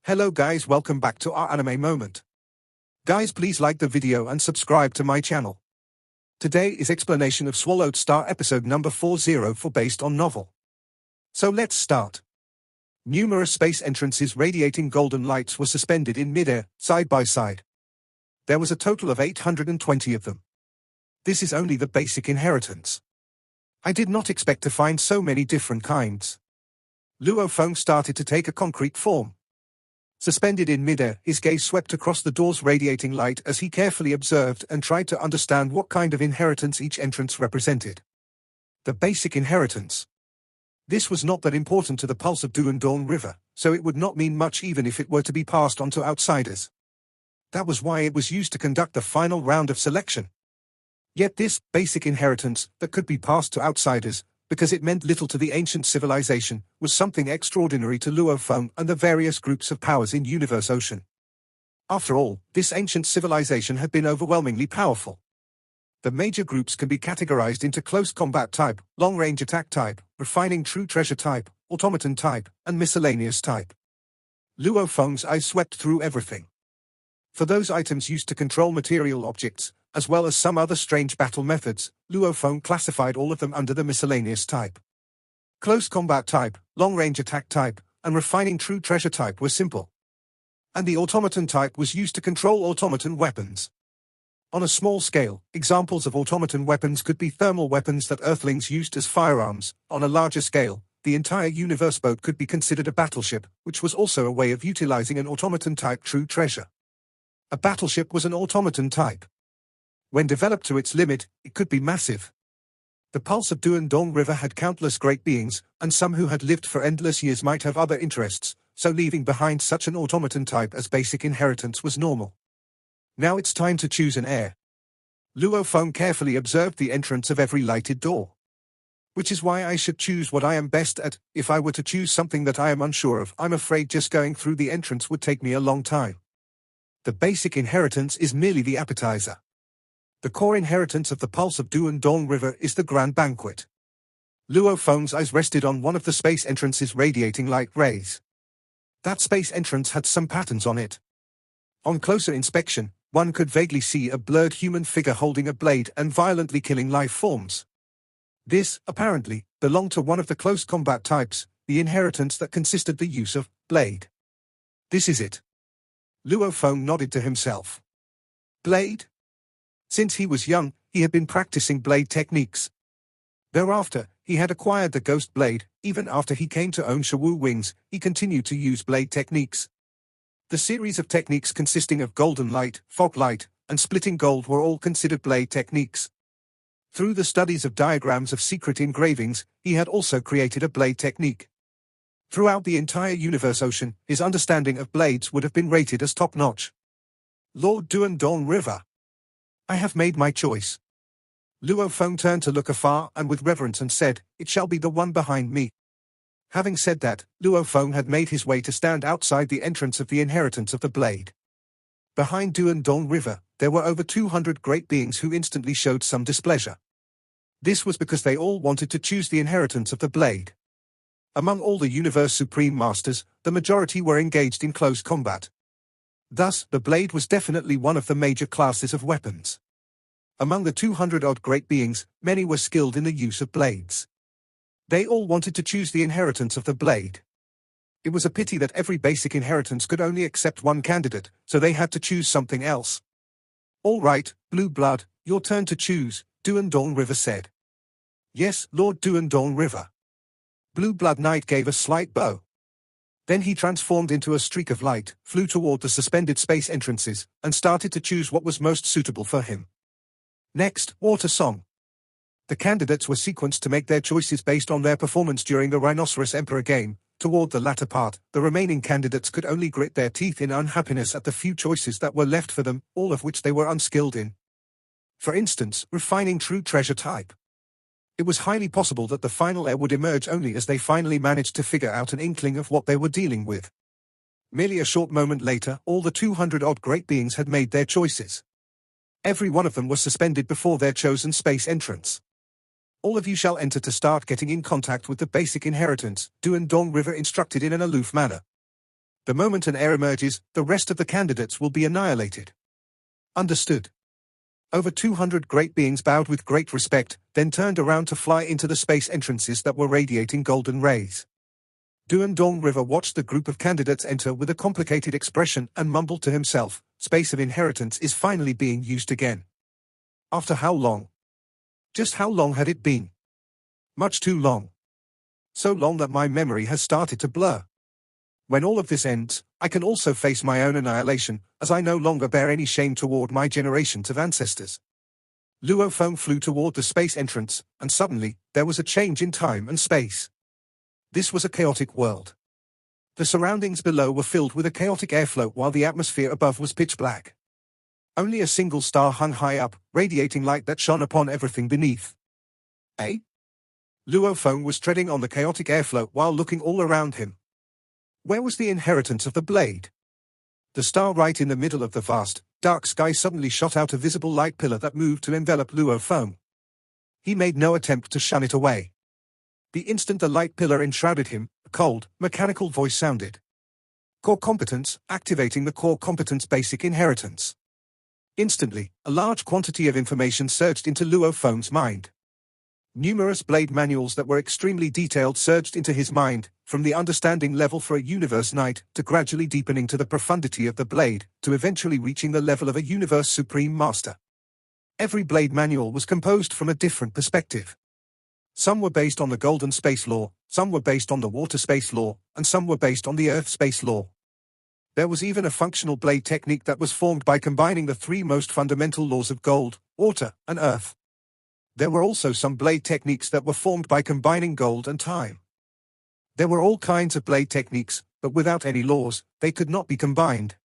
Hello guys, welcome back to our anime moment. Guys, please like the video and subscribe to my channel. Today is explanation of Swallowed Star episode number 40 for based on novel. So let's start. Numerous space entrances radiating golden lights were suspended in midair, side by side. There was a total of 820 of them. This is only the basic inheritance. I did not expect to find so many different kinds. Luo Feng started to take a concrete form. Suspended in midair, his gaze swept across the door's radiating light as he carefully observed and tried to understand what kind of inheritance each entrance represented. The basic inheritance. This was not that important to the pulse of Duandong River, so it would not mean much even if it were to be passed on to outsiders. That was why it was used to conduct the final round of selection. Yet this basic inheritance that could be passed to outsiders, because it meant little to the ancient civilization, was something extraordinary to Luo Feng and the various groups of powers in Universe Ocean. After all, this ancient civilization had been overwhelmingly powerful. The major groups can be categorized into close combat type, long-range attack type, refining true treasure type, automaton type, and miscellaneous type. Luo Feng's eyes swept through everything. For those items used to control material objects, as well as some other strange battle methods, Luo Feng classified all of them under the miscellaneous type. Close combat type, long-range attack type, and refining true treasure type were simple. And the automaton type was used to control automaton weapons. On a small scale, examples of automaton weapons could be thermal weapons that Earthlings used as firearms. On a larger scale, the entire universe boat could be considered a battleship, which was also a way of utilizing an automaton type true treasure. A battleship was an automaton type. When developed to its limit, it could be massive. The pulse of Duandong River had countless great beings, and some who had lived for endless years might have other interests, so leaving behind such an automaton type as basic inheritance was normal. Now it's time to choose an heir. Luo Feng carefully observed the entrance of every lighted door. Which is why I should choose what I am best at. If I were to choose something that I am unsure of, I'm afraid just going through the entrance would take me a long time. The basic inheritance is merely the appetizer. The core inheritance of the pulse of Duandong River is the Grand Banquet. Luo Feng's eyes rested on one of the space entrances radiating light rays. That space entrance had some patterns on it. On closer inspection, one could vaguely see a blurred human figure holding a blade and violently killing life forms. This, apparently, belonged to one of the close combat types, the inheritance that consisted the use of blade. This is it. Luo Feng nodded to himself. Blade? Since he was young, he had been practicing blade techniques. Thereafter, he had acquired the ghost blade. Even after he came to own Shawu wings, he continued to use blade techniques. The series of techniques consisting of golden light, fog light, and splitting gold were all considered blade techniques. Through the studies of diagrams of secret engravings, he had also created a blade technique. Throughout the entire Universe Ocean, his understanding of blades would have been rated as top-notch. Lord Duandong River. I have made my choice. Luo Feng turned to look afar and with reverence and said, "It shall be the one behind me." Having said that, Luo Feng had made his way to stand outside the entrance of the inheritance of the blade. Behind Duandong River, there were over 200 great beings who instantly showed some displeasure. This was because they all wanted to choose the inheritance of the blade. Among all the Universe Supreme Masters, the majority were engaged in close combat. Thus, the blade was definitely one of the major classes of weapons. Among the 200-odd great beings, many were skilled in the use of blades. They all wanted to choose the inheritance of the blade. It was a pity that every basic inheritance could only accept one candidate, so they had to choose something else. "All right, Blue Blood, your turn to choose," Duandong River said. "Yes, Lord Duandong River." Blue Blood Knight gave a slight bow. Then he transformed into a streak of light, flew toward the suspended space entrances, and started to choose what was most suitable for him. Next, Water Song. The candidates were sequenced to make their choices based on their performance during the Rhinoceros Emperor game. Toward the latter part, the remaining candidates could only grit their teeth in unhappiness at the few choices that were left for them, all of which they were unskilled in. For instance, refining true treasure type. It was highly possible that the final heir would emerge only as they finally managed to figure out an inkling of what they were dealing with. Merely a short moment later, all the 200-odd great beings had made their choices. Every one of them was suspended before their chosen space entrance. All of you shall enter to start getting in contact with the basic inheritance, Duandong River instructed in an aloof manner. The moment an heir emerges, the rest of the candidates will be annihilated. Understood. Over 200 great beings bowed with great respect, then turned around to fly into the space entrances that were radiating golden rays. Duandong River watched the group of candidates enter with a complicated expression and mumbled to himself, "Space of inheritance is finally being used again." After how long? Just how long had it been? Much too long. So long that my memory has started to blur. When all of this ends, I can also face my own annihilation, as I no longer bear any shame toward my generations of ancestors. Luo Feng flew toward the space entrance, and suddenly, there was a change in time and space. This was a chaotic world. The surroundings below were filled with a chaotic airflow while the atmosphere above was pitch black. Only a single star hung high up, radiating light that shone upon everything beneath. Eh? Luo Feng was treading on the chaotic airflow while looking all around him. Where was the inheritance of the blade? The star right in the middle of the vast, dark sky suddenly shot out a visible light pillar that moved to envelop Luo Feng. He made no attempt to shun it away. The instant the light pillar enshrouded him, a cold, mechanical voice sounded. Core competence, activating the core competence basic inheritance. Instantly, a large quantity of information surged into Luo Feng's mind. Numerous blade manuals that were extremely detailed surged into his mind, from the understanding level for a universe knight, to gradually deepening to the profundity of the blade, to eventually reaching the level of a universe supreme master. Every blade manual was composed from a different perspective. Some were based on the golden space law, some were based on the water space law, and some were based on the earth space law. There was even a functional blade technique that was formed by combining the three most fundamental laws of gold, water, and earth. There were also some blade techniques that were formed by combining gold and time. There were all kinds of blade techniques, but without any laws, they could not be combined.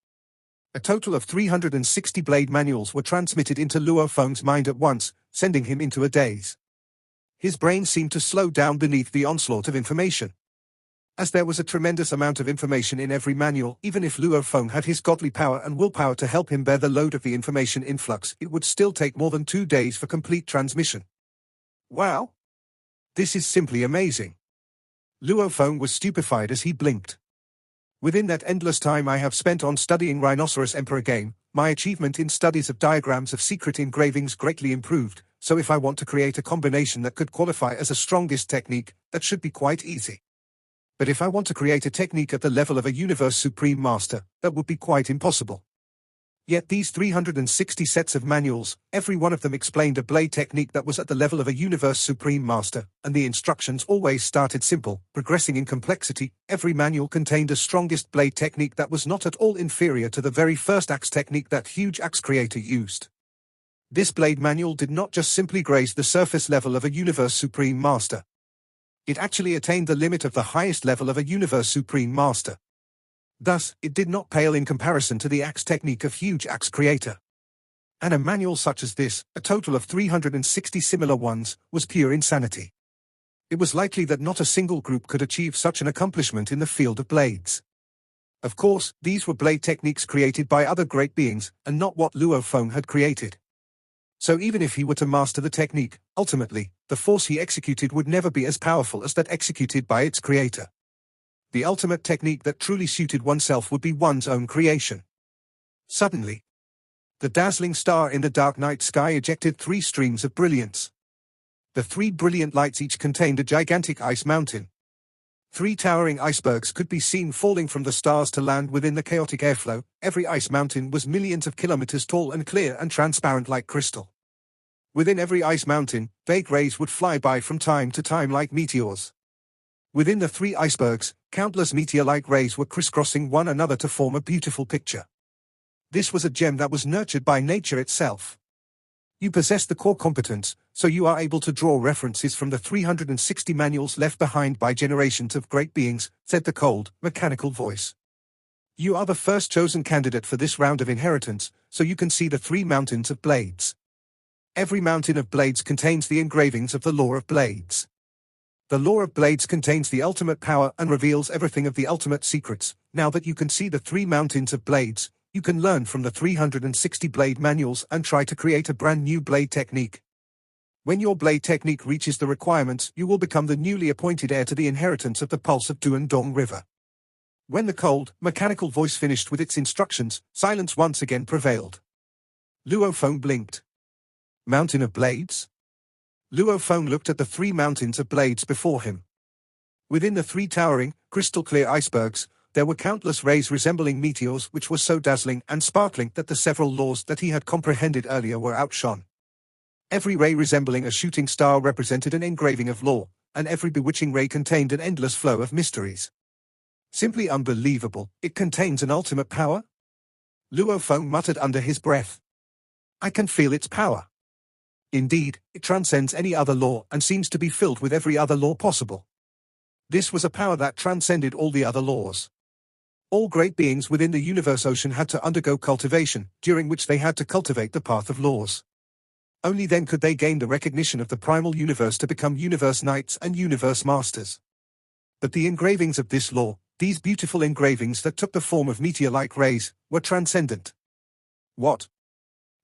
A total of 360 blade manuals were transmitted into Luo Feng's mind at once, sending him into a daze. His brain seemed to slow down beneath the onslaught of information. As there was a tremendous amount of information in every manual, even if Luo Feng had his godly power and willpower to help him bear the load of the information influx, it would still take more than 2 days for complete transmission. Wow! This is simply amazing. Luo Feng was stupefied as he blinked. Within that endless time I have spent on studying Rhinoceros Emperor game, my achievement in studies of diagrams of secret engravings greatly improved, so if I want to create a combination that could qualify as a strongest technique, that should be quite easy. But if I want to create a technique at the level of a universe supreme master, that would be quite impossible. Yet these 360 sets of manuals, every one of them explained a blade technique that was at the level of a universe supreme master, and the instructions always started simple, progressing in complexity. Every manual contained a strongest blade technique that was not at all inferior to the very first axe technique that huge axe creator used. This blade manual did not just simply graze the surface level of a universe supreme master. It actually attained the limit of the highest level of a universe supreme master. Thus, it did not pale in comparison to the axe technique of huge axe creator. And a manual such as this, a total of 360 similar ones, was pure insanity. It was likely that not a single group could achieve such an accomplishment in the field of blades. Of course, these were blade techniques created by other great beings, and not what Luo Feng had created. So even if he were to master the technique, ultimately, the force he executed would never be as powerful as that executed by its creator. The ultimate technique that truly suited oneself would be one's own creation. Suddenly, the dazzling star in the dark night sky ejected 3 streams of brilliance. The 3 brilliant lights each contained a gigantic ice mountain. 3 towering icebergs could be seen falling from the stars to land within the chaotic airflow. Every ice mountain was millions of kilometers tall and clear and transparent like crystal. Within every ice mountain, vague rays would fly by from time to time like meteors. Within the 3 icebergs, countless meteor-like rays were crisscrossing one another to form a beautiful picture. This was a gem that was nurtured by nature itself. You possess the core competence, so you are able to draw references from the 360 manuals left behind by generations of great beings, said the cold, mechanical voice. You are the first chosen candidate for this round of inheritance, so you can see the 3 mountains of blades. Every mountain of blades contains the engravings of the law of blades. The law of blades contains the ultimate power and reveals everything of the ultimate secrets. Now that you can see the 3 mountains of blades, you can learn from the 360 blade manuals and try to create a brand new blade technique. When your blade technique reaches the requirements, you will become the newly appointed heir to the inheritance of the pulse of Duandong River. When the cold, mechanical voice finished with its instructions, silence once again prevailed. Luo Feng blinked. Mountain of blades? Luo Feng looked at the 3 mountains of blades before him. Within the 3 towering, crystal-clear icebergs, there were countless rays resembling meteors which were so dazzling and sparkling that the several laws that he had comprehended earlier were outshone. Every ray resembling a shooting star represented an engraving of law, and every bewitching ray contained an endless flow of mysteries. Simply unbelievable, it contains an ultimate power? Luo Feng muttered under his breath. I can feel its power. Indeed, it transcends any other law and seems to be filled with every other law possible. This was a power that transcended all the other laws. All great beings within the universe ocean had to undergo cultivation, during which they had to cultivate the path of laws. Only then could they gain the recognition of the primal universe to become universe knights and universe masters. But the engravings of this law, these beautiful engravings that took the form of meteor-like rays, were transcendent. What?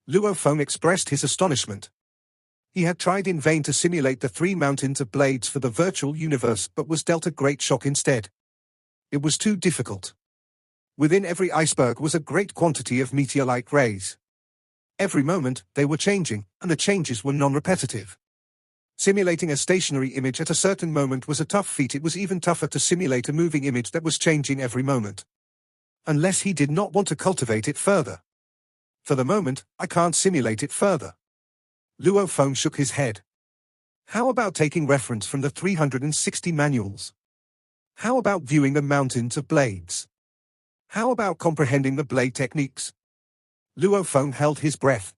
Luo Feng expressed his astonishment. He had tried in vain to simulate the 3 mountains of blades for the virtual universe but was dealt a great shock instead. It was too difficult. Within every iceberg was a great quantity of meteor-like rays. Every moment, they were changing, and the changes were non-repetitive. Simulating a stationary image at a certain moment was a tough feat. It was even tougher to simulate a moving image that was changing every moment. Unless he did not want to cultivate it further. For the moment, I can't simulate it further. Luo Feng shook his head. How about taking reference from the 360 manuals? How about viewing the mountains of blades? How about comprehending the blade techniques? Luo Feng held his breath.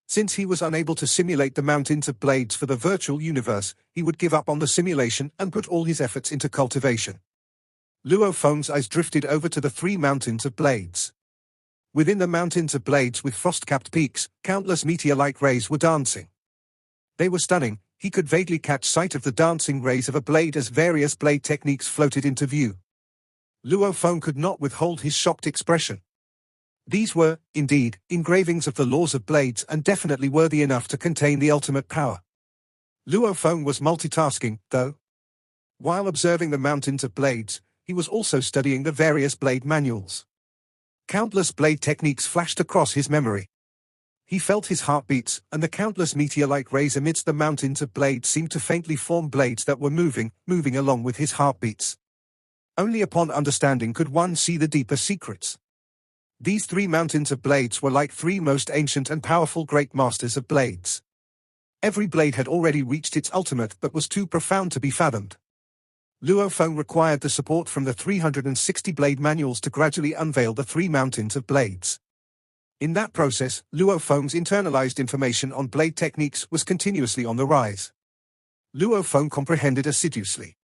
Since he was unable to simulate the mountains of blades for the virtual universe, he would give up on the simulation and put all his efforts into cultivation. Luo Feng's eyes drifted over to the 3 mountains of blades. Within the mountains of blades with frost-capped peaks, countless meteor-like rays were dancing. They were stunning. He could vaguely catch sight of the dancing rays of a blade as various blade techniques floated into view. Luo Feng could not withhold his shocked expression. These were, indeed, engravings of the laws of blades and definitely worthy enough to contain the ultimate power. Luo Feng was multitasking, though. While observing the mountains of blades, he was also studying the various blade manuals. Countless blade techniques flashed across his memory. He felt his heartbeats, and the countless meteor-like rays amidst the mountains of blades seemed to faintly form blades that were moving along with his heartbeats. Only upon understanding could one see the deeper secrets. These 3 mountains of blades were like 3 most ancient and powerful great masters of blades. Every blade had already reached its ultimate but was too profound to be fathomed. Luo Feng required the support from the 360 blade manuals to gradually unveil the 3 mountains of blades. In that process, Luo Feng's internalized information on blade techniques was continuously on the rise. Luo Feng comprehended assiduously.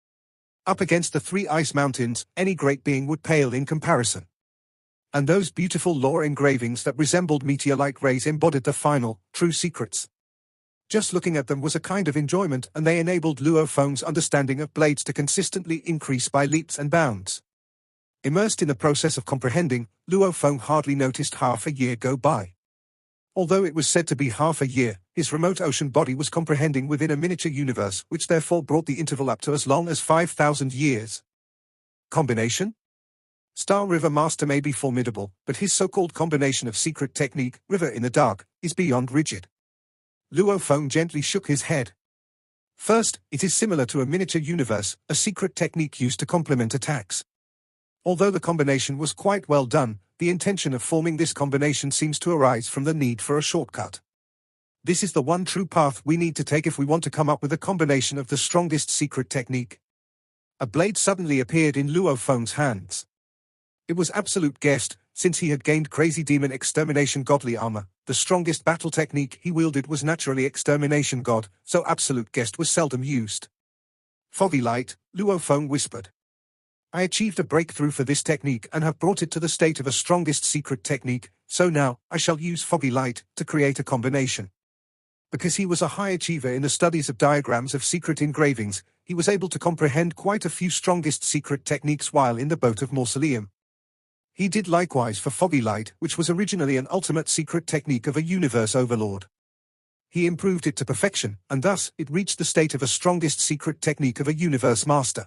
Up against the 3 ice mountains, any great being would pale in comparison. And those beautiful law engravings that resembled meteor-like rays embodied the final, true secrets. Just looking at them was a kind of enjoyment, and they enabled Luo Feng's understanding of blades to consistently increase by leaps and bounds. Immersed in the process of comprehending, Luo Feng hardly noticed half a year go by. Although it was said to be half a year, his remote ocean body was comprehending within a miniature universe, which therefore brought the interval up to as long as 5,000 years. Combination? Star River Master may be formidable, but his so-called combination of secret technique, River in the Dark, is beyond rigid. Luo Feng gently shook his head. First, it is similar to a miniature universe, a secret technique used to complement attacks. Although the combination was quite well done, the intention of forming this combination seems to arise from the need for a shortcut. This is the one true path we need to take if we want to come up with a combination of the strongest secret technique. A blade suddenly appeared in Luo Feng's hands. It was Absolute Guest, since he had gained Crazy Demon Extermination Godly Armor. The strongest battle technique he wielded was naturally Extermination God, so Absolute Guest was seldom used. Foggy Light, Luo Feng whispered. I achieved a breakthrough for this technique and have brought it to the state of a strongest secret technique, so now, I shall use Foggy Light to create a combination. Because he was a high achiever in the studies of diagrams of secret engravings, he was able to comprehend quite a few strongest secret techniques while in the boat of Mausoleum. He did likewise for Foggy Light, which was originally an ultimate secret technique of a universe overlord. He improved it to perfection, and thus, it reached the state of a strongest secret technique of a universe master.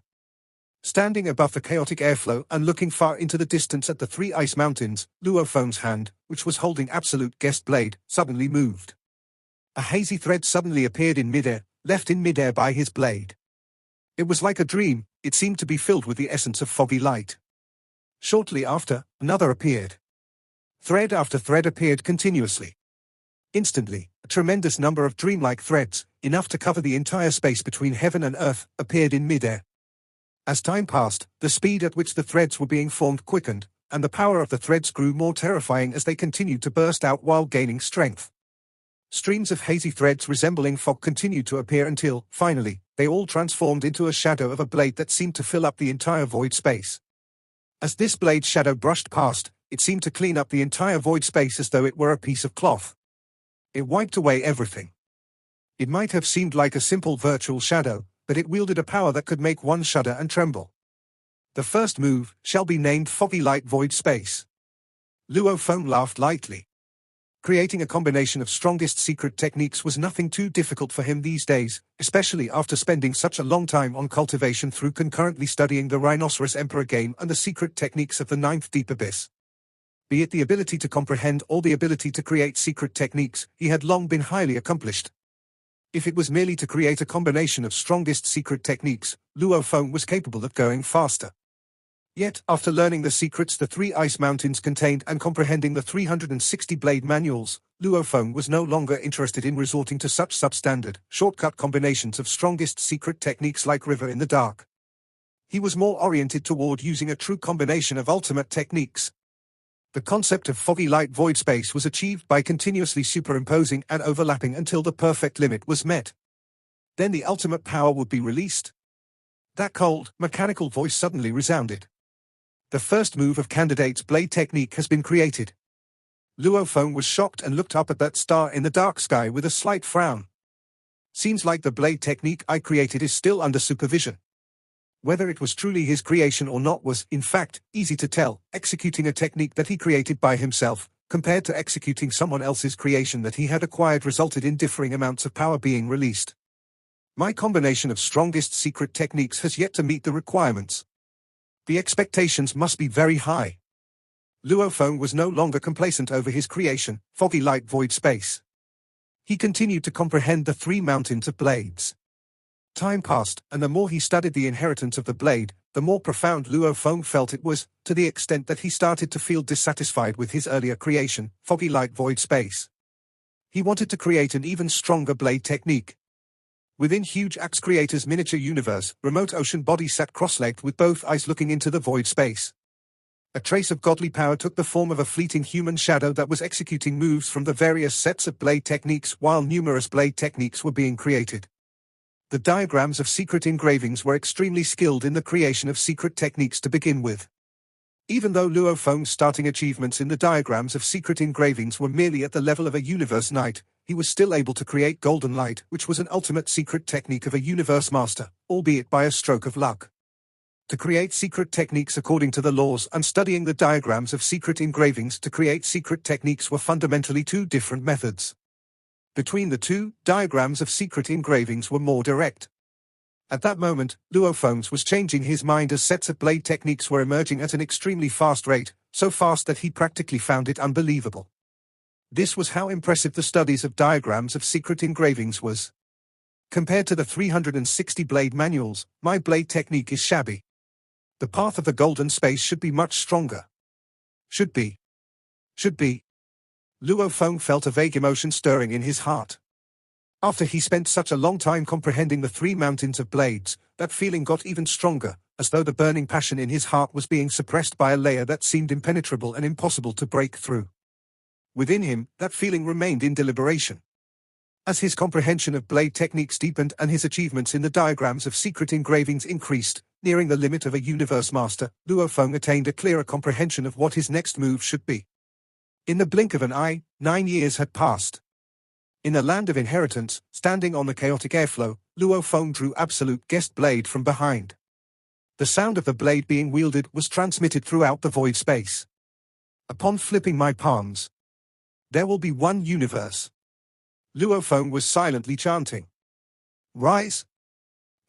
Standing above the chaotic airflow and looking far into the distance at the three ice mountains, Luophong's hand, which was holding Absolute Guest blade, suddenly moved. A hazy thread suddenly appeared in midair, left in midair by his blade. It was like a dream, it seemed to be filled with the essence of foggy light. Shortly after, another appeared. Thread after thread appeared continuously. Instantly, a tremendous number of dreamlike threads, enough to cover the entire space between heaven and earth, appeared in midair. As time passed, the speed at which the threads were being formed quickened, and the power of the threads grew more terrifying as they continued to burst out while gaining strength. Streams of hazy threads resembling fog continued to appear until, finally, they all transformed into a shadow of a blade that seemed to fill up the entire void space. As this blade shadow brushed past, it seemed to clean up the entire void space as though it were a piece of cloth. It wiped away everything. It might have seemed like a simple virtual shadow, but it wielded a power that could make one shudder and tremble. The first move shall be named Foggy Light Void Space. Luophong laughed lightly. Creating a combination of strongest secret techniques was nothing too difficult for him these days, especially after spending such a long time on cultivation through concurrently studying the Rhinoceros Emperor game and the secret techniques of the Ninth Deep Abyss. Be it the ability to comprehend or the ability to create secret techniques, he had long been highly accomplished. If it was merely to create a combination of strongest secret techniques, Luophong was capable of going faster. Yet, after learning the secrets the three ice mountains contained and comprehending the 360 blade manuals, Luophong was no longer interested in resorting to such substandard, shortcut combinations of strongest secret techniques like River in the Dark. He was more oriented toward using a true combination of ultimate techniques. The concept of foggy light void space was achieved by continuously superimposing and overlapping until the perfect limit was met. Then the ultimate power would be released. That cold, mechanical voice suddenly resounded. The first move of Candidate's blade technique has been created. Luophong was shocked and looked up at that star in the dark sky with a slight frown. Seems like the blade technique I created is still under supervision. Whether it was truly his creation or not was, in fact, easy to tell, executing a technique that he created by himself, compared to executing someone else's creation that he had acquired resulted in differing amounts of power being released. My combination of strongest secret techniques has yet to meet the requirements. The expectations must be very high. Luophong was no longer complacent over his creation, foggy light void space. He continued to comprehend the three mountains of blades. Time passed, and the more he studied the inheritance of the blade, the more profound Luophong felt it was, to the extent that he started to feel dissatisfied with his earlier creation, foggy light void space. He wanted to create an even stronger blade technique. Within Huge Axe Creator's miniature universe, remote ocean body sat cross-legged with both eyes looking into the void space. A trace of godly power took the form of a fleeting human shadow that was executing moves from the various sets of blade techniques while numerous blade techniques were being created. The diagrams of secret engravings were extremely skilled in the creation of secret techniques to begin with. Even though Luophong's starting achievements in the diagrams of secret engravings were merely at the level of a universe knight, he was still able to create golden light, which was an ultimate secret technique of a universe master, albeit by a stroke of luck. To create secret techniques according to the laws and studying the diagrams of secret engravings to create secret techniques were fundamentally two different methods. Between the two, diagrams of secret engravings were more direct. At that moment, Luophong was changing his mind as sets of blade techniques were emerging at an extremely fast rate, so fast that he practically found it unbelievable. This was how impressive the studies of diagrams of secret engravings was. Compared to the 360 blade manuals, my blade technique is shabby. The path of the golden space should be much stronger. Should be. Luophong felt a vague emotion stirring in his heart. After he spent such a long time comprehending the three mountains of blades, that feeling got even stronger, as though the burning passion in his heart was being suppressed by a layer that seemed impenetrable and impossible to break through. Within him, that feeling remained in deliberation. As his comprehension of blade techniques deepened and his achievements in the diagrams of secret engravings increased, nearing the limit of a universe master, Luophong attained a clearer comprehension of what his next move should be. In the blink of an eye, 9 years had passed. In the land of inheritance, standing on the chaotic airflow, Luophong drew Absolute Guest blade from behind. The sound of the blade being wielded was transmitted throughout the void space. Upon flipping my palms, there will be one universe. Luophong was silently chanting. Rise.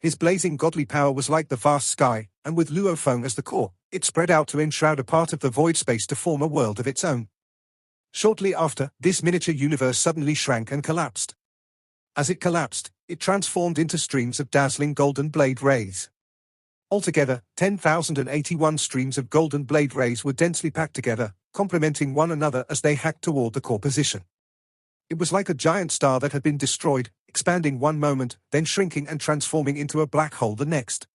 His blazing godly power was like the vast sky, and with Luo Feng as the core, it spread out to enshroud a part of the void space to form a world of its own. Shortly after, this miniature universe suddenly shrank and collapsed. As it collapsed, it transformed into streams of dazzling golden blade rays. Altogether, 10,081 streams of golden blade rays were densely packed together, complementing one another as they hacked toward the core position. It was like a giant star that had been destroyed, expanding one moment, then shrinking and transforming into a black hole the next.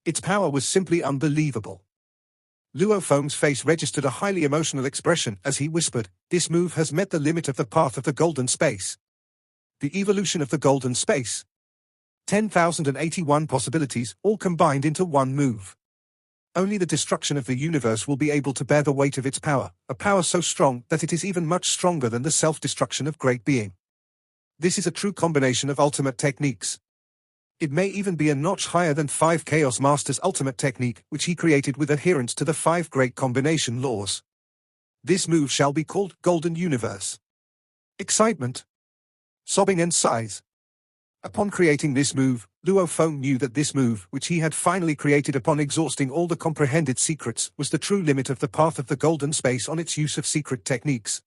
Its power was simply unbelievable. Luo Feng's face registered a highly emotional expression as he whispered, "This move has met the limit of the path of the golden space." The evolution of the golden space. 10,081 possibilities, all combined into one move. Only the destruction of the universe will be able to bear the weight of its power, a power so strong that it is even much stronger than the self-destruction of great being. This is a true combination of ultimate techniques. It may even be a notch higher than 5 Chaos Master's ultimate technique, which he created with adherence to the 5 great combination laws. This move shall be called Golden Universe. Excitement. Sobbing and sighs. Upon creating this move, Luo Feng knew that this move, which he had finally created upon exhausting all the comprehended secrets, was the true limit of the path of the golden space on its use of secret techniques.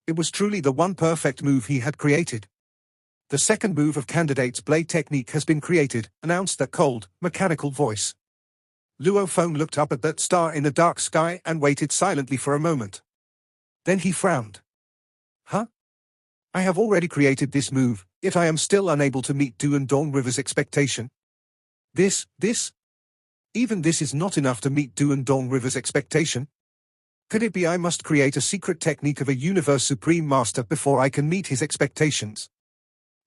It was truly the one perfect move he had created. The second move of Candidate's blade technique has been created, announced that cold, mechanical voice. Luo Feng looked up at that star in the dark sky and waited silently for a moment. Then he frowned. Huh? I have already created this move, yet I am still unable to meet Du and Dong River's expectation. Even this is not enough to meet Du and Dong River's expectation. Could it be I must create a secret technique of a Universe Supreme Master before I can meet his expectations?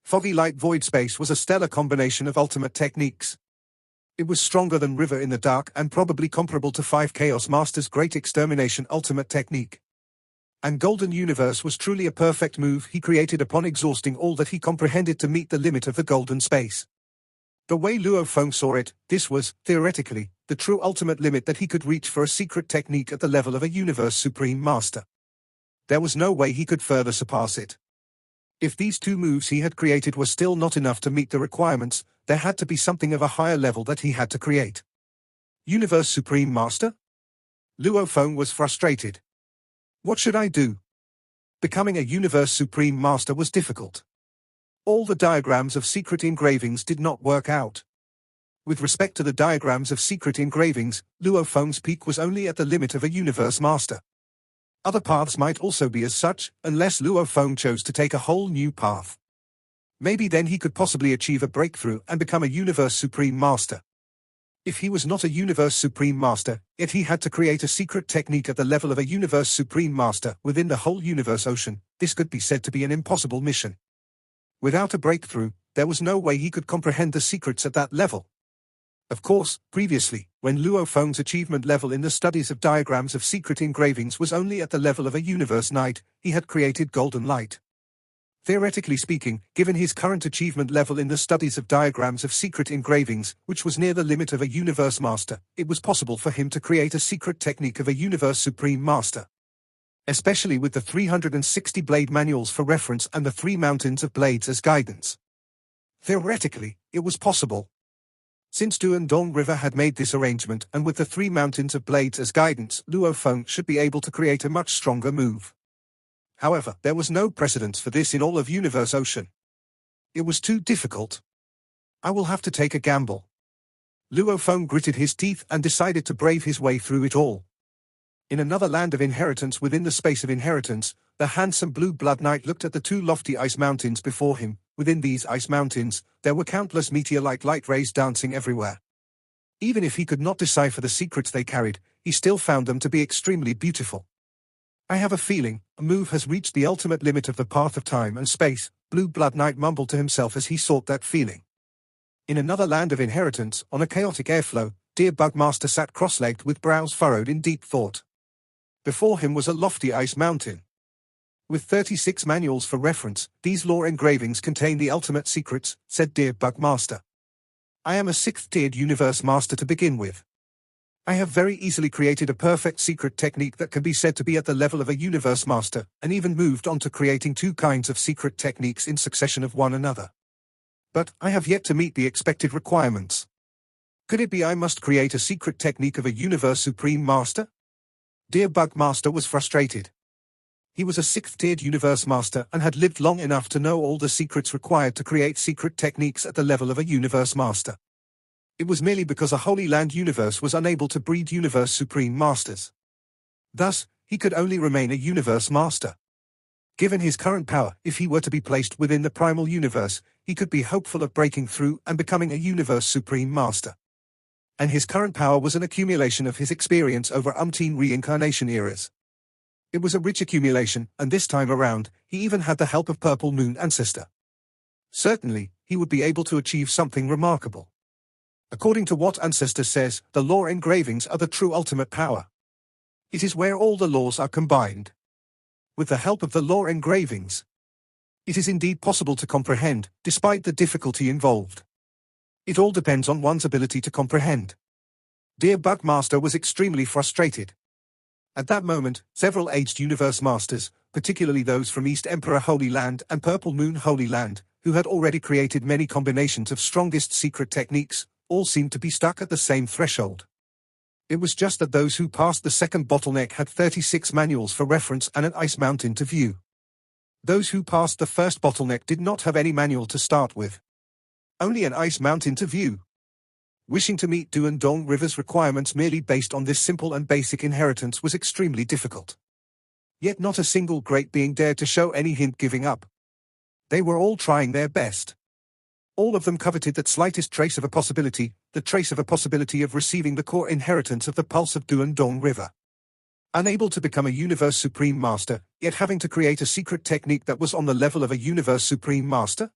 Foggy Light Void Space was a stellar combination of ultimate techniques. It was stronger than River in the Dark and probably comparable to 5 Chaos Master's Great Extermination ultimate technique. And Golden Universe was truly a perfect move he created upon exhausting all that he comprehended to meet the limit of the golden space. The way Luo Feng saw it, this was, theoretically, the true ultimate limit that he could reach for a secret technique at the level of a Universe Supreme Master. There was no way he could further surpass it. If these two moves he had created were still not enough to meet the requirements, there had to be something of a higher level that he had to create. Universe Supreme Master? Luo Feng was frustrated. What should I do? Becoming a Universe Supreme Master was difficult. All the diagrams of secret engravings did not work out. With respect to the diagrams of secret engravings, Luo Feng's peak was only at the limit of a Universe Master. Other paths might also be as such, unless Luo Feng chose to take a whole new path. Maybe then he could possibly achieve a breakthrough and become a Universe Supreme Master. If he was not a Universe Supreme Master, yet he had to create a secret technique at the level of a Universe Supreme Master within the whole Universe Ocean, this could be said to be an impossible mission. Without a breakthrough, there was no way he could comprehend the secrets at that level. Of course, previously, when Luo Feng's achievement level in the studies of diagrams of secret engravings was only at the level of a Universe Knight, he had created Golden Light. Theoretically speaking, given his current achievement level in the studies of diagrams of secret engravings, which was near the limit of a Universe Master, it was possible for him to create a secret technique of a Universe Supreme Master. Especially with the 360 blade manuals for reference and the 3 mountains of blades as guidance. Theoretically, it was possible. Since Du and Dong River had made this arrangement and with the 3 mountains of blades as guidance, Luo Feng should be able to create a much stronger move. However, there was no precedence for this in all of Universe Ocean. It was too difficult. I will have to take a gamble. Luo Feng gritted his teeth and decided to brave his way through it all. In another land of inheritance within the space of inheritance, the handsome Blue Blood Knight looked at the 2 lofty ice mountains before him. Within these ice mountains, there were countless meteor-like light rays dancing everywhere. Even if he could not decipher the secrets they carried, he still found them to be extremely beautiful. I have a feeling, a move has reached the ultimate limit of the path of time and space, Blue Blood Knight mumbled to himself as he sought that feeling. In another land of inheritance, on a chaotic airflow, Deer Bug Master sat cross-legged with brows furrowed in deep thought. Before him was a lofty ice mountain. With 36 manuals for reference, these lore engravings contain the ultimate secrets, said Deer Bug Master. I am a 6th-tiered Universe Master to begin with. I have very easily created a perfect secret technique that can be said to be at the level of a Universe Master, and even moved on to creating 2 kinds of secret techniques in succession of one another. but I have yet to meet the expected requirements. Could it be I must create a secret technique of a universe supreme master? Dear Bug Master was frustrated. He was a 6th-tiered universe master and had lived long enough to know all the secrets required to create secret techniques at the level of a universe master. It was merely because a Holy Land universe was unable to breed universe supreme masters. Thus, he could only remain a universe master. Given his current power, if he were to be placed within the primal universe, he could be hopeful of breaking through and becoming a universe supreme master. And his current power was an accumulation of his experience over umpteen reincarnation eras. It was a rich accumulation, and this time around, he even had the help of Purple Moon Ancestor. Certainly, he would be able to achieve something remarkable. According to what Ancestor says, the law engravings are the true ultimate power. It is where all the laws are combined. With the help of the law engravings, it is indeed possible to comprehend, despite the difficulty involved. It all depends on one's ability to comprehend. Dear Bug Master was extremely frustrated. At that moment, several aged universe masters, particularly those from East Emperor Holy Land and Purple Moon Holy Land, who had already created many combinations of strongest secret techniques, all seemed to be stuck at the same threshold. It was just that those who passed the second bottleneck had 36 manuals for reference and an ice mountain to view. Those who passed the first bottleneck did not have any manual to start with. Only an ice mountain to view. Wishing to meet Du and Dong River's requirements merely based on this simple and basic inheritance was extremely difficult. Yet not a single great being dared to show any hint giving up. They were all trying their best. All of them coveted that slightest trace of a possibility, the trace of a possibility of receiving the core inheritance of the pulse of Du and Dong River. Unable to become a universe supreme master, yet having to create a secret technique that was on the level of a universe supreme master?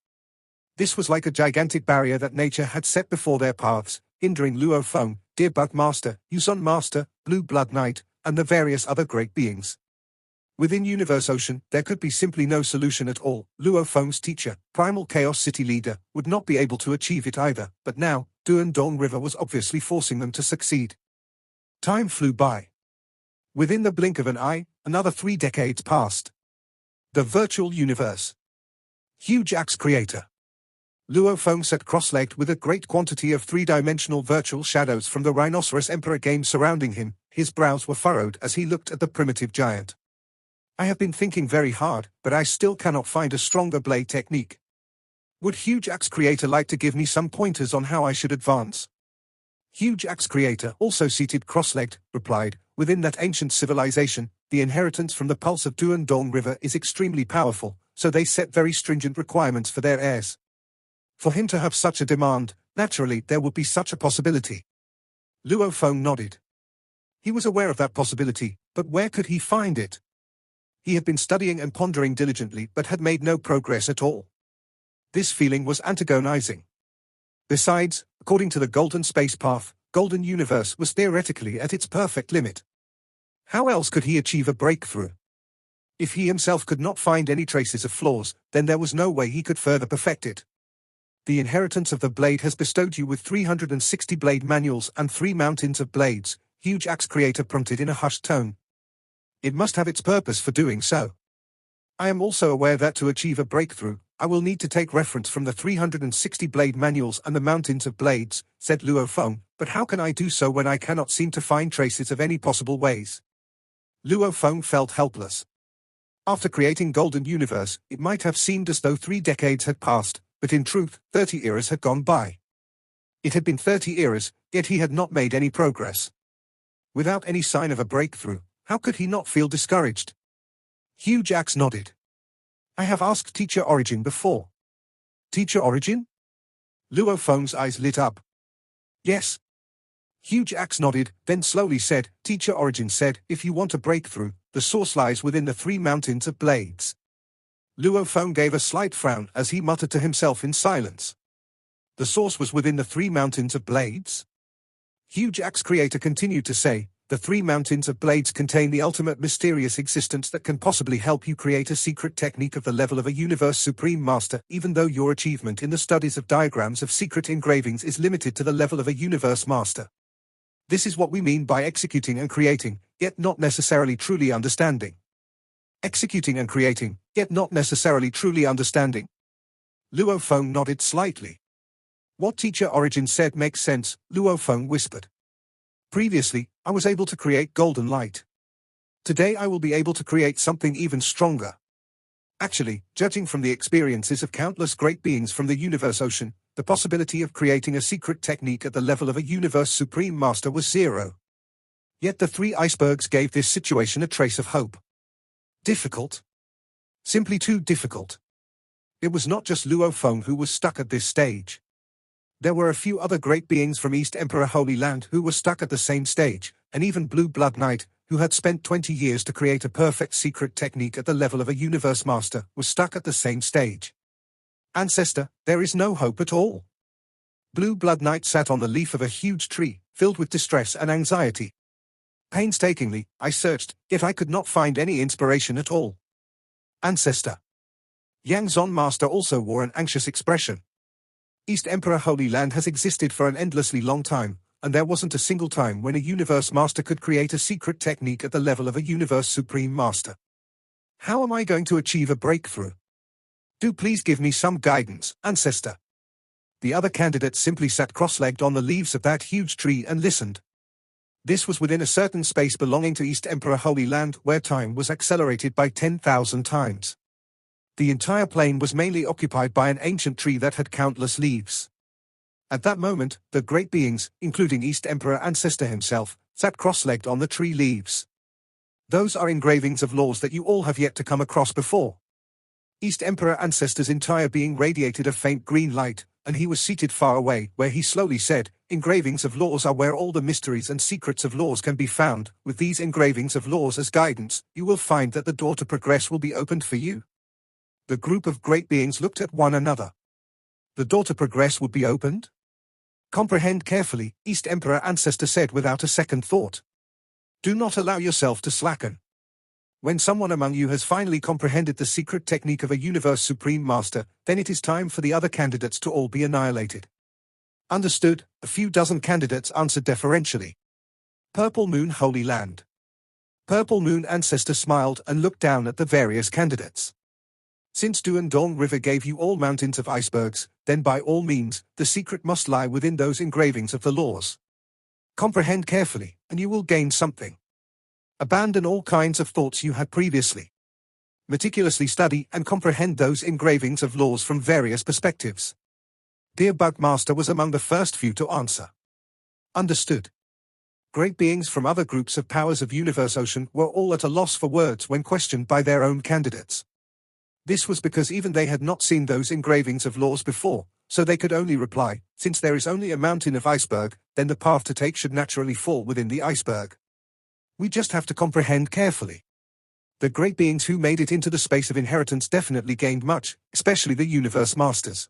This was like a gigantic barrier that nature had set before their paths, hindering Luo Feng, Dear Bug Master, Yuzon Master, Blue Blood Knight, and the various other great beings. Within Universe Ocean, there could be simply no solution at all. Luo Feng's teacher, Primal Chaos City leader, would not be able to achieve it either, but now, Du and Dong River was obviously forcing them to succeed. Time flew by. Within the blink of an eye, another 3 decades passed. The Virtual Universe. Huge Axe Creator. Luo Feng sat cross-legged with a great quantity of 3-dimensional virtual shadows from the Rhinoceros Emperor game surrounding him. His brows were furrowed as he looked at the primitive giant. I have been thinking very hard, but I still cannot find a stronger blade technique. Would Huge Axe Creator like to give me some pointers on how I should advance? Huge Axe Creator, also seated cross-legged, replied, within that ancient civilization, the inheritance from the pulse of Du and Dong River is extremely powerful, so they set very stringent requirements for their heirs. For him to have such a demand, naturally there would be such a possibility. Luo Feng nodded. He was aware of that possibility, but where could he find it? He had been studying and pondering diligently but had made no progress at all. This feeling was antagonizing. Besides, according to the Golden Space Path, Golden Universe was theoretically at its perfect limit. How else could he achieve a breakthrough? If he himself could not find any traces of flaws, then there was no way he could further perfect it. The inheritance of the blade has bestowed you with 360 blade manuals and 3 mountains of blades, Huge Axe Creator prompted in a hushed tone. It must have its purpose for doing so. I am also aware that to achieve a breakthrough, I will need to take reference from the 360 blade manuals and the mountains of blades, said Luo Feng, but how can I do so when I cannot seem to find traces of any possible ways? Luo Feng felt helpless. After creating Golden Universe, it might have seemed as though 3 decades had passed, but in truth, 30 eras had gone by. It had been 30 eras, yet he had not made any progress. Without any sign of a breakthrough, how could he not feel discouraged? Huge Axe nodded. I have asked Teacher Origin before. Teacher Origin? Luo Feng's eyes lit up. Yes. Huge Axe nodded, then slowly said, Teacher Origin said, if you want a breakthrough, the source lies within the 3 mountains of blades. Luo Feng gave a slight frown as he muttered to himself in silence. The source was within the 3 mountains of blades? Huge Axe Creator continued to say, the 3 mountains of blades contain the ultimate mysterious existence that can possibly help you create a secret technique of the level of a universe supreme master, even though your achievement in the studies of diagrams of secret engravings is limited to the level of a universe master. This is what we mean by executing and creating, yet not necessarily truly understanding. Executing and creating, yet not necessarily truly understanding. Luo Feng nodded slightly. What Teacher Origin said makes sense, Luo Feng whispered. Previously, I was able to create golden light. Today I will be able to create something even stronger. Actually, judging from the experiences of countless great beings from the universe ocean, the possibility of creating a secret technique at the level of a universe supreme master was zero. Yet the three icebergs gave this situation a trace of hope. Difficult? Simply too difficult. It was not just Luo Feng who was stuck at this stage. There were a few other great beings from East Emperor Holy Land who were stuck at the same stage, and even Blue Blood Knight, who had spent 20 years to create a perfect secret technique at the level of a universe master, was stuck at the same stage. Ancestor, there is no hope at all. Blue Blood Knight sat on the leaf of a huge tree, filled with distress and anxiety. Painstakingly, I searched, yet I could not find any inspiration at all. Ancestor. Yang Zon Master also wore an anxious expression. East Emperor Holy Land has existed for an endlessly long time, and there wasn't a single time when a universe master could create a secret technique at the level of a universe supreme master. How am I going to achieve a breakthrough? Do please give me some guidance, Ancestor. The other candidates simply sat cross-legged on the leaves of that huge tree and listened. This was within a certain space belonging to East Emperor Holy Land where time was accelerated by 10,000 times. The entire plain was mainly occupied by an ancient tree that had countless leaves. At that moment, the great beings, including East Emperor Ancestor himself, sat cross-legged on the tree leaves. Those are engravings of laws that you all have yet to come across before. East Emperor Ancestor's entire being radiated a faint green light, and he was seated far away, where he slowly said, "Engravings of laws are where all the mysteries and secrets of laws can be found. With these engravings of laws as guidance, you will find that the door to progress will be opened for you." The group of great beings looked at one another. The door to progress would be opened? Comprehend carefully, East Emperor Ancestor said without a second thought. Do not allow yourself to slacken. When someone among you has finally comprehended the secret technique of a universe supreme master, then it is time for the other candidates to all be annihilated. Understood, a few dozen candidates answered deferentially. Purple Moon Holy Land. Purple Moon Ancestor smiled and looked down at the various candidates. Since Duandong River gave you all mountains of icebergs, then by all means, the secret must lie within those engravings of the laws. Comprehend carefully, and you will gain something. Abandon all kinds of thoughts you had previously. Meticulously study and comprehend those engravings of laws from various perspectives. Dear Bug Master was among the first few to answer. Understood. Great beings from other groups of powers of Universe Ocean were all at a loss for words when questioned by their own candidates. This was because even they had not seen those engravings of laws before, so they could only reply, since there is only a mountain of iceberg, then the path to take should naturally fall within the iceberg. We just have to comprehend carefully. The great beings who made it into the space of inheritance definitely gained much, especially the Universe Masters.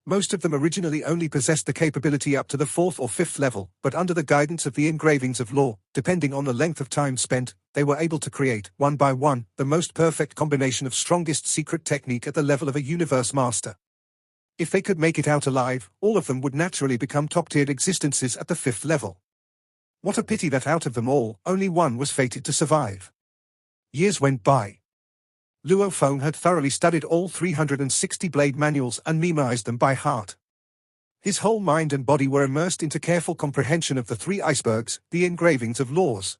Most of them originally only possessed the capability up to the 4th or 5th level, but under the guidance of the engravings of law, depending on the length of time spent, they were able to create, one by one, the most perfect combination of strongest secret technique at the level of a Universe Master. If they could make it out alive, all of them would naturally become top-tiered existences at the 5th level. What a pity that out of them all, only one was fated to survive. Years went by. Luo Feng had thoroughly studied all 360 blade manuals and memorized them by heart. His whole mind and body were immersed into careful comprehension of the 3 icebergs, the engravings of laws.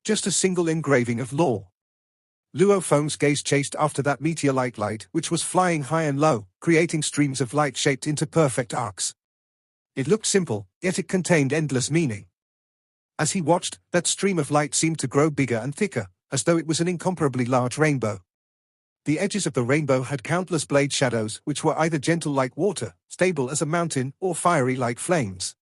Just a single engraving of law. Luo Feng's gaze chased after that meteor-like light which was flying high and low, creating streams of light shaped into perfect arcs. It looked simple, yet it contained endless meaning. As he watched, that stream of light seemed to grow bigger and thicker, as though it was an incomparably large rainbow. The edges of the rainbow had countless blade shadows which were either gentle like water, stable as a mountain, or fiery like flames.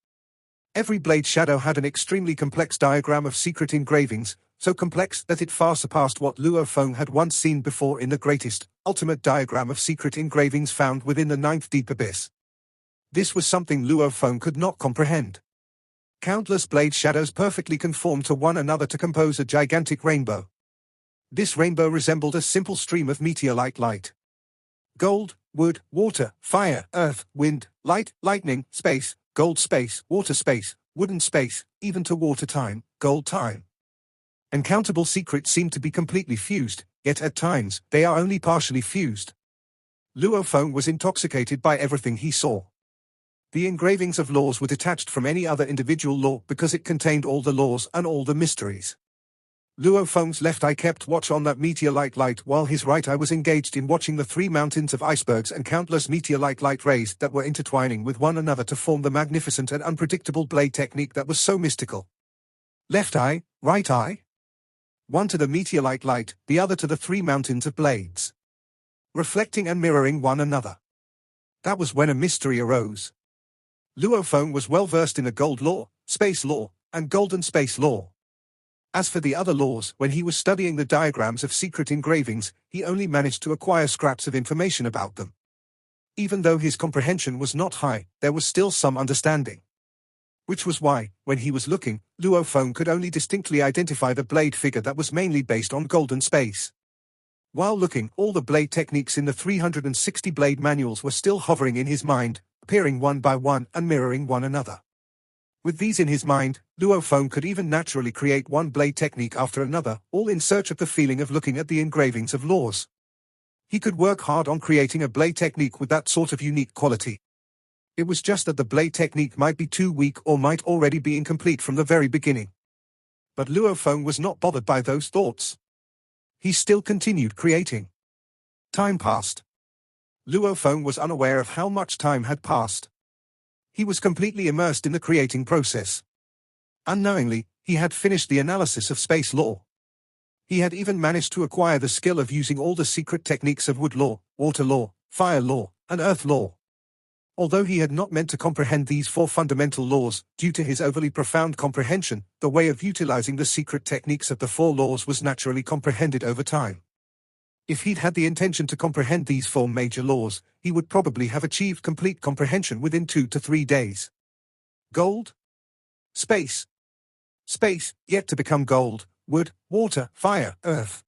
Every blade shadow had an extremely complex diagram of secret engravings, so complex that it far surpassed what Luo Feng had once seen before in the greatest, ultimate diagram of secret engravings found within the 9th deep abyss. This was something Luo Feng could not comprehend. Countless blade shadows perfectly conformed to one another to compose a gigantic rainbow. This rainbow resembled a simple stream of meteor-like light. Gold, wood, water, fire, earth, wind, light, lightning, space, gold space, water space, wooden space, even to water time, gold time. Uncountable secrets seem to be completely fused, yet at times, they are only partially fused. Luo Feng was intoxicated by everything he saw. The engravings of laws were detached from any other individual law because it contained all the laws and all the mysteries. Luo Feng's left eye kept watch on that meteor-like light while his right eye was engaged in watching the 3 mountains of icebergs and countless meteor-like light rays that were intertwining with one another to form the magnificent and unpredictable blade technique that was so mystical. Left eye, right eye. One to the meteor-like light, the other to the 3 mountains of blades, reflecting and mirroring one another. That was when a mystery arose. Luo Feng was well versed in the gold law, space law, and golden space law. As for the other laws, when he was studying the diagrams of secret engravings, he only managed to acquire scraps of information about them. Even though his comprehension was not high, there was still some understanding. Which was why, when he was looking, Luo Feng could only distinctly identify the blade figure that was mainly based on golden space. While looking, all the blade techniques in the 360 blade manuals were still hovering in his mind, appearing one by one and mirroring one another. With these in his mind, Luo Feng could even naturally create one blade technique after another, all in search of the feeling of looking at the engravings of laws. He could work hard on creating a blade technique with that sort of unique quality. It was just that the blade technique might be too weak or might already be incomplete from the very beginning. But Luo Feng was not bothered by those thoughts. He still continued creating. Time passed. Luo Feng was unaware of how much time had passed. He was completely immersed in the creating process. Unknowingly, he had finished the analysis of space law. He had even managed to acquire the skill of using all the secret techniques of wood law, water law, fire law, and earth law. Although he had not meant to comprehend these 4 fundamental laws, due to his overly profound comprehension, the way of utilizing the secret techniques of the 4 laws was naturally comprehended over time. If he'd had the intention to comprehend these 4 major laws, he would probably have achieved complete comprehension within 2 to 3 days. Gold? Space. Space, yet to become gold, wood, water, fire, earth.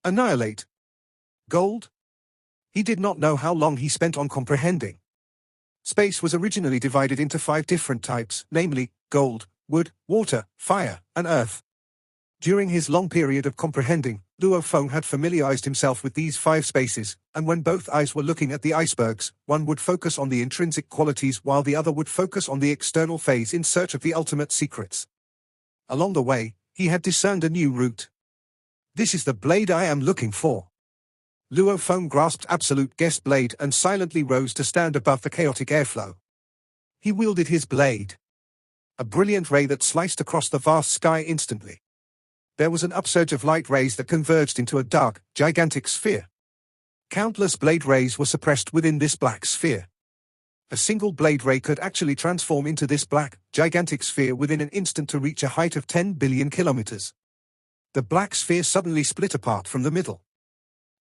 Annihilate. Gold? He did not know how long he spent on comprehending. Space was originally divided into 5 different types, namely, gold, wood, water, fire, and earth. During his long period of comprehending, Luo Feng had familiarized himself with these 5 spaces, and when both eyes were looking at the icebergs, one would focus on the intrinsic qualities while the other would focus on the external phase in search of the ultimate secrets. Along the way, he had discerned a new route. This is the blade I am looking for. Luo Feng grasped Absolute Guest Blade and silently rose to stand above the chaotic airflow. He wielded his blade. A brilliant ray that sliced across the vast sky instantly. There was an upsurge of light rays that converged into a dark, gigantic sphere. Countless blade rays were suppressed within this black sphere. A single blade ray could actually transform into this black, gigantic sphere within an instant to reach a height of 10 billion kilometers. The black sphere suddenly split apart from the middle.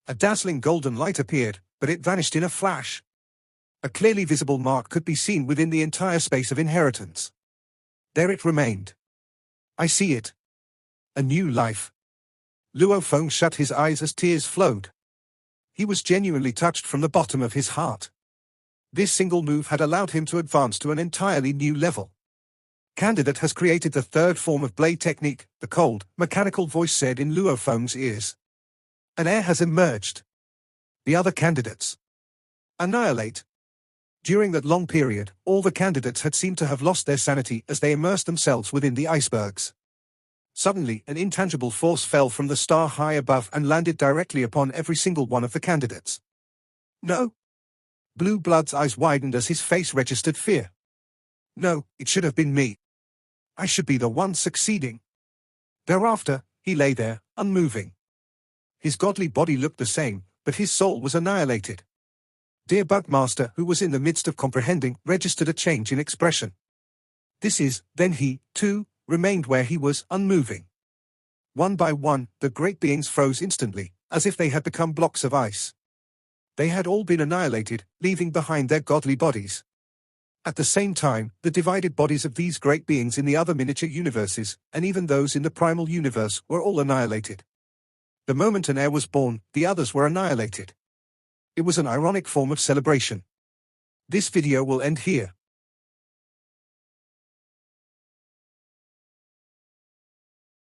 A dazzling golden light appeared, but it vanished in a flash. A clearly visible mark could be seen within the entire space of inheritance. There it remained. I see it. A new life. Luo Feng shut his eyes as tears flowed. He was genuinely touched from the bottom of his heart. This single move had allowed him to advance to an entirely new level. Candidate has created the 3rd form of blade technique, the cold, mechanical voice said in Luo Feng's ears. An heir has emerged. The other candidates. Annihilate. During that long period, all the candidates had seemed to have lost their sanity as they immersed themselves within the icebergs. Suddenly, an intangible force fell from the star high above and landed directly upon every single one of the candidates. No. Blue Blood's eyes widened as his face registered fear. No, it should have been me. I should be the one succeeding. Thereafter, he lay there, unmoving. His godly body looked the same, but his soul was annihilated. Dear Bugmaster, who was in the midst of comprehending, registered a change in expression. Then he, too, remained where he was, unmoving. One by one, the great beings froze instantly, as if they had become blocks of ice. They had all been annihilated, leaving behind their godly bodies. At the same time, the divided bodies of these great beings in the other miniature universes, and even those in the primal universe, were all annihilated. The moment an heir was born, the others were annihilated. It was an ironic form of celebration. This video will end here.